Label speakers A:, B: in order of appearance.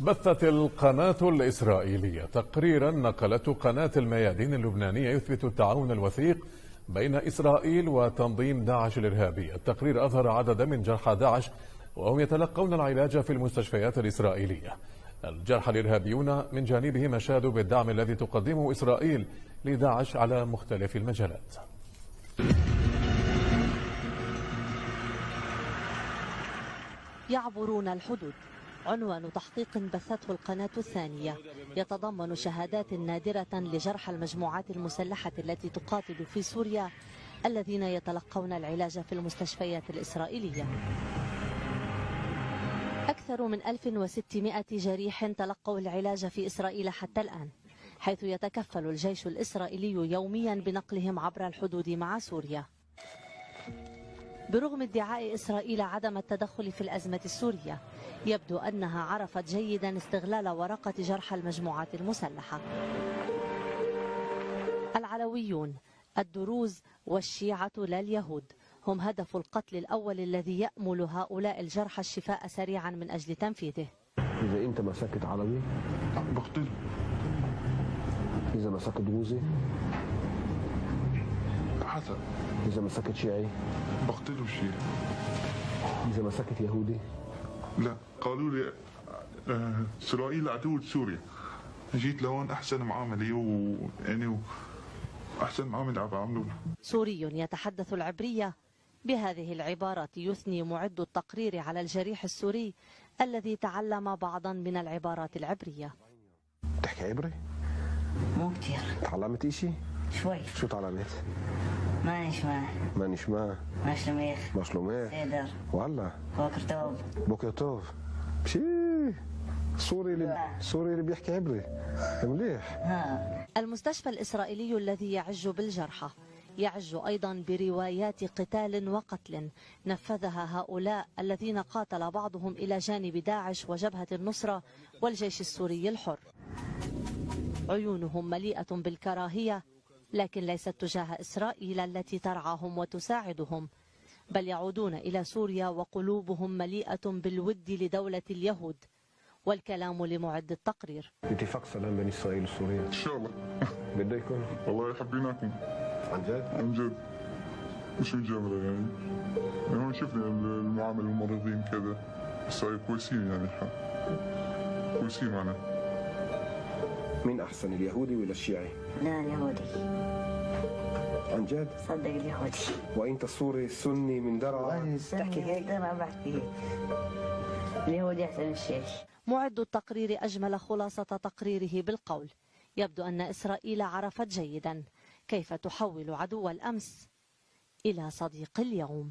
A: بثت القناة الإسرائيلية تقريرا نقلته قناة الميادين اللبنانية يثبت التعاون الوثيق بين إسرائيل وتنظيم داعش الإرهابي. التقرير أظهر عددا من جرحى داعش وهم يتلقون العلاج في المستشفيات الإسرائيلية. الجرحى الإرهابيون من جانبهم أشادوا بالدعم الذي تقدمه إسرائيل لداعش على مختلف المجالات.
B: يعبرون الحدود عنوان تحقيق بثته القناة الثانية يتضمن شهادات نادرة لجرحى المجموعات المسلحة التي تقاتل في سوريا الذين يتلقون العلاج في المستشفيات الإسرائيلية. أكثر من 1600 جريح تلقوا العلاج في إسرائيل حتى الآن، حيث يتكفل الجيش الإسرائيلي يوميا بنقلهم عبر الحدود مع سوريا. برغم ادعاء إسرائيل عدم التدخل في الأزمة السورية، يبدو أنها عرفت جيدا استغلال ورقة جرحى المجموعات المسلحة. العلويون، الدروز والشيعة لا اليهود هم هدف القتل الأول الذي يأمل هؤلاء الجرحى الشفاء سريعا من أجل تنفيذه.
C: إذا أنت مسكت علوي
D: بقتله،
C: إذا مسكت دروزي
D: حسب،
C: إذا مسكت شيعي
D: بقتله شيعي،
C: إذا مسكت يهودي
D: لا. قالوا لي إسرائيل عدو سوريا، جيت لهون أحسن معاملة ويعني أحسن معاملة عم بعملوا له.
B: سوري يتحدث العبرية بهذه العبارات يثني معد التقرير على الجريح السوري الذي تعلم بعضا من العبارات العبرية.
C: تحكي عبري؟
E: مو كتير.
C: تعلمت إشي؟
E: شوي.
C: شو تعلمت؟
E: ما نشمع.
C: ما نشمع.
E: ما شلوميخ.
C: ما شلوميخ.
E: سيدر.
C: والله.
E: بوكر توب.
C: بوكر توب. بشي سوري اللي بيحكي عبري مليح.
B: المستشفى الإسرائيلي الذي يعج بالجرحى يعج أيضا بروايات قتال وقتل نفذها هؤلاء الذين قاتل بعضهم إلى جانب داعش وجبهة النصرة والجيش السوري الحر. عيونهم مليئة بالكراهية، لكن ليست تجاه إسرائيل التي ترعاهم وتساعدهم، بل يعودون إلى سوريا وقلوبهم مليئة بالود لدولة اليهود. والكلام لمعد التقرير.
C: اتفاق سلام بين إسرائيل وسوريا
D: إن شاء الله.
C: بده يكون.
D: والله حبيناكم
C: عن جد؟
D: عن جد، مش مجاملة يعني هون شفنا المعاملة الممرضين كذا، إسرائيل كويسين يعني كويسين معنا.
C: مين أحسن اليهودي ولا الشيعي؟
E: لا اليهودي.
C: عن جد؟
E: صدق اليهودي.
C: وأنت سوري سني من درعا؟
E: تحكي هيك؟ ما بحكي هيك. اليهودي أحسن من الشيعي.
B: معد التقرير أجمل خلاصة تقريره بالقول: يبدو أن إسرائيل عرفت جيدا كيف تحول عدو الأمس إلى صديق اليوم.